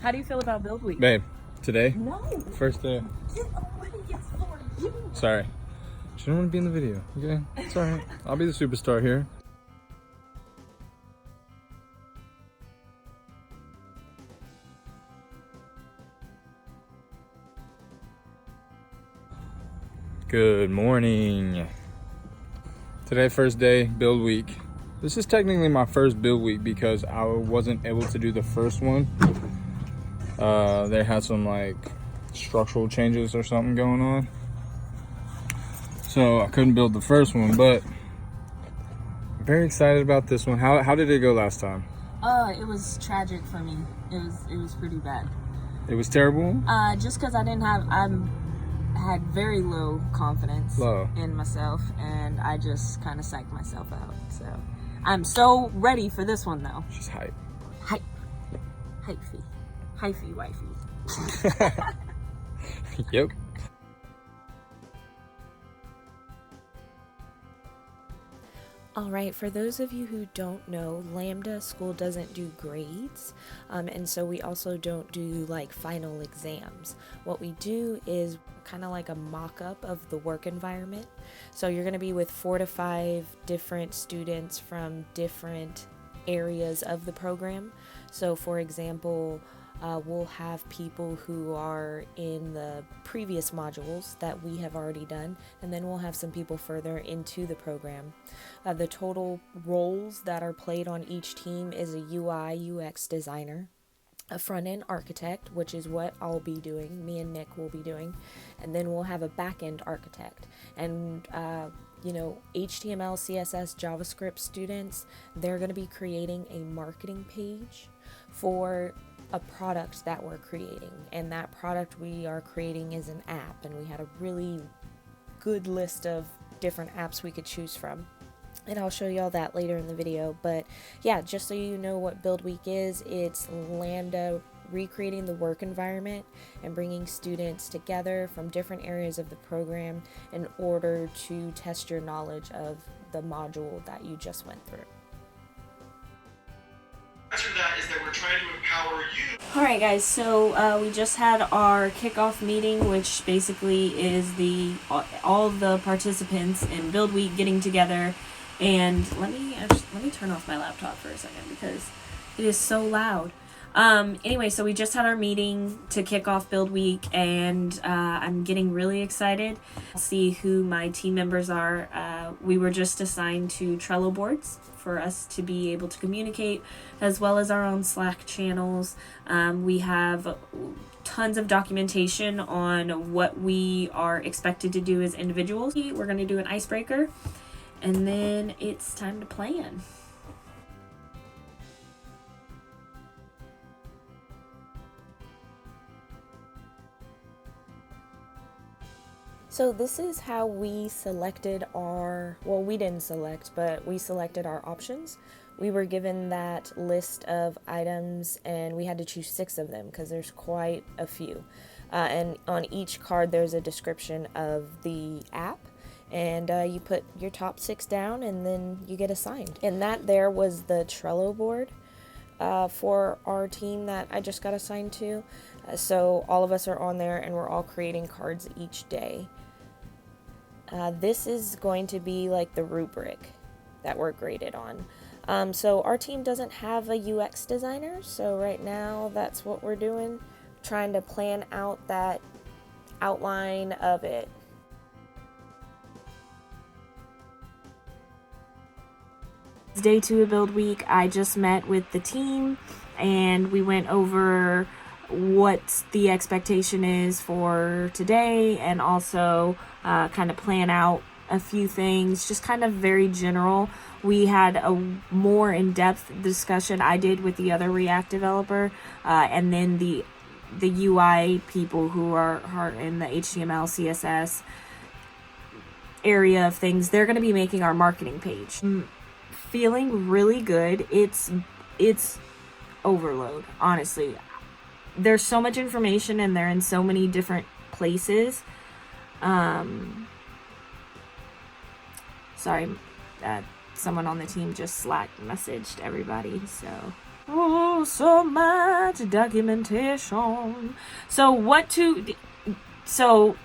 How do you feel about Build Week? Babe, today? No. First day. It's for you. Sorry. She don't want to be in the video, okay? It's alright. I'll be the superstar here. Good morning. Today, first day, build week. This is technically my first build week because I wasn't able to do the first one. They had some like structural changes or something going on. So I couldn't build the first one, but I'm very excited about this one. How did it go last time? It was tragic for me. It was pretty bad. It was terrible? Just because I had very low confidence in myself, and I just kind of psyched myself out. So I'm so ready for this one though. She's hype. Hyphy wifey. Yep. Alright, for those of you who don't know, Lambda school doesn't do grades, and so we also don't do like final exams. What we do is kind of like a mock-up of the work environment. So you're going to be with 4 to 5 different students from different areas of the program. So for example, we'll have people who are in the previous modules that we have already done, and then we'll have some people further into the program. The total roles that are played on each team is a UI UX designer, a front-end architect, which is what I'll be doing, me and Nick will be doing, and then we'll have a back-end architect. And HTML, CSS, JavaScript students, they're going to be creating a marketing page for a product that we're creating, and that product we are creating is an app, and we had a really good list of different apps we could choose from, and I'll show you all that later in the video. But yeah, just so you know what Build Week is, it's Lambda recreating the work environment and bringing students together from different areas of the program in order to test your knowledge of the module that you just went through. That is that we're trying to empower you. Alright guys, so we just had our kickoff meeting, which basically is all the participants in Build Week getting together. And let me turn off my laptop for a second because it is so loud. Anyway, so we just had our meeting to kick off Build Week, and I'm getting really excited. I'll see who my team members are. We were just assigned to Trello boards for us to be able to communicate, as well as our own Slack channels. We have tons of documentation on what we are expected to do as individuals. We're going to do an icebreaker, and then it's time to plan. So this is how we selected we didn't select, but we selected our options. We were given that list of items, and we had to choose 6 of them because there's quite a few. And on each card there's a description of the app, and you put your top 6 down, and then you get assigned. And that there was the Trello board for our team that I just got assigned to. So all of us are on there, and we're all creating cards each day. This is going to be like the rubric that we're graded on. So our team doesn't have a UX designer, so right now that's what we're doing, trying to plan out that outline of it. It's day 2 of Build Week. I just met with the team, and we went over what the expectation is for today, and also kind of plan out a few things, just kind of very general. We had a more in-depth discussion I did with the other React developer, and then the UI people who are in the HTML, CSS area of things. They're going to be making our marketing page. I'm feeling really good. It's overload, honestly. There's so much information, and they're in so many different places. Sorry, someone on the team just Slack messaged everybody, so Oh, so much documentation. So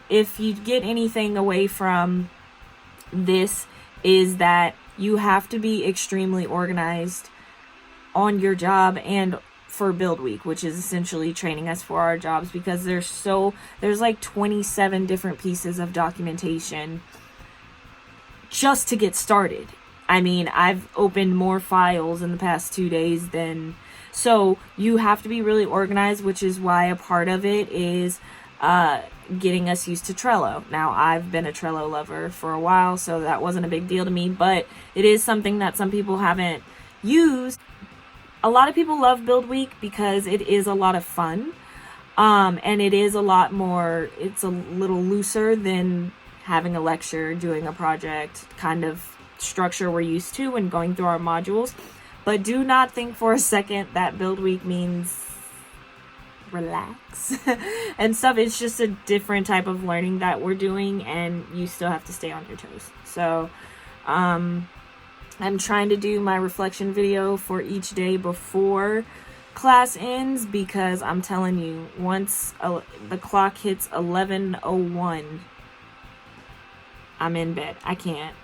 if you get anything away from this, is that you have to be extremely organized on your job and for build week, which is essentially training us for our jobs, because there's like 27 different pieces of documentation just to get started. I mean, I've opened more files in the past 2 days so you have to be really organized, which is why a part of it is getting us used to Trello. Now, I've been a Trello lover for a while, so that wasn't a big deal to me, but it is something that some people haven't used. A lot of people love Build Week because it is a lot of fun, and it is a lot more, it's a little looser than having a lecture, doing a project kind of structure we're used to and going through our modules. But do not think for a second that Build Week means relax and stuff. It's just a different type of learning that we're doing, and you still have to stay on your toes. So I'm trying to do my reflection video for each day before class ends, because I'm telling you, once the clock hits 11:01, I'm in bed. I can't.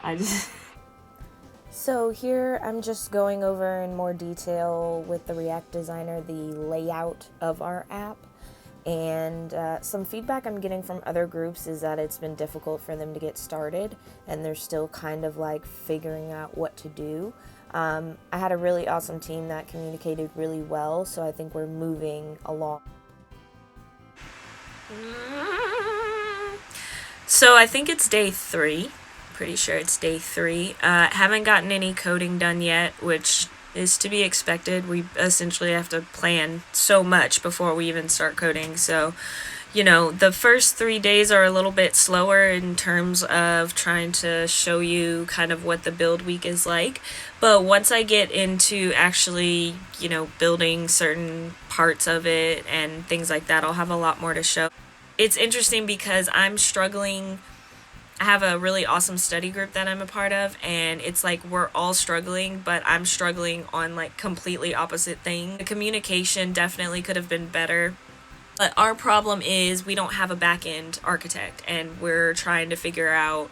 So here I'm just going over in more detail with the React designer the layout of our app, and some feedback I'm getting from other groups is that it's been difficult for them to get started and they're still kind of like figuring out what to do. I had a really awesome team that communicated really well, so I think we're moving along. So I think it's day 3. Pretty sure it's day 3. Haven't gotten any coding done yet, which is to be expected. We essentially have to plan so much before we even start coding. So, the first 3 days are a little bit slower in terms of trying to show you kind of what the build week is like. But once I get into actually, building certain parts of it and things like that, I'll have a lot more to show. It's interesting because I'm struggling. I have a really awesome study group that I'm a part of, and it's like we're all struggling, but I'm struggling on like completely opposite things. The communication definitely could have been better, but our problem is we don't have a back-end architect, and we're trying to figure out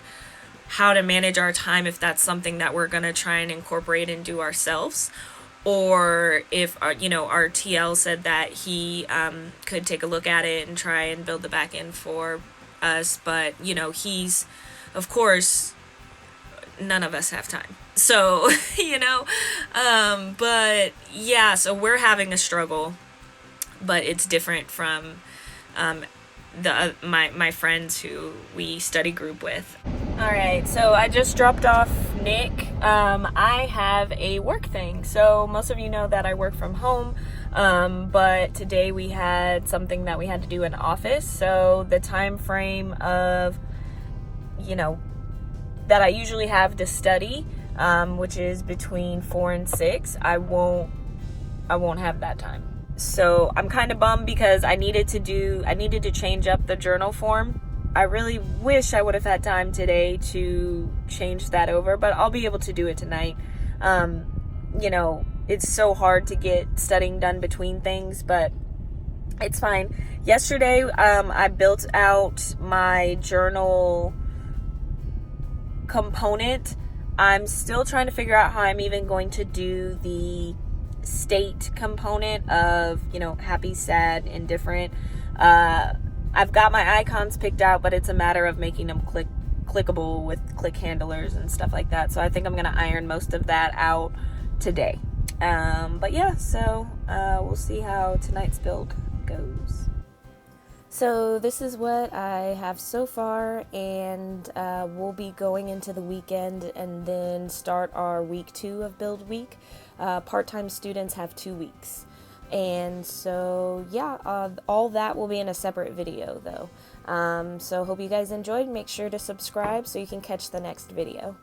how to manage our time, if that's something that we're going to try and incorporate and do ourselves, or if our TL said that he could take a look at it and try and build the back end for us, but he's, of course, none of us have time, so but yeah, so we're having a struggle, but it's different from my friends who we study group with. All right, so I just dropped off Nick. I have a work thing. So most of you know that I work from home, but today we had something that we had to do in office. So the time frame of, that I usually have to study, which is between 4 and 6, I won't have that time. So I'm kind of bummed because I needed to change up the journal form. I really wish I would have had time today to change that over, but I'll be able to do it tonight. It's so hard to get studying done between things, but it's fine. Yesterday, I built out my journal component. I'm still trying to figure out how I'm even going to do the state component of, happy, sad, indifferent. I've got my icons picked out, but it's a matter of making them clickable with click handlers and stuff like that. So I think I'm going to iron most of that out today. But yeah, so we'll see how tonight's build goes. So this is what I have so far, and we'll be going into the weekend and then start our week 2 of Build Week. Part-time students have 2 weeks. And so, yeah, all that will be in a separate video, though. So hope you guys enjoyed. Make sure to subscribe so you can catch the next video.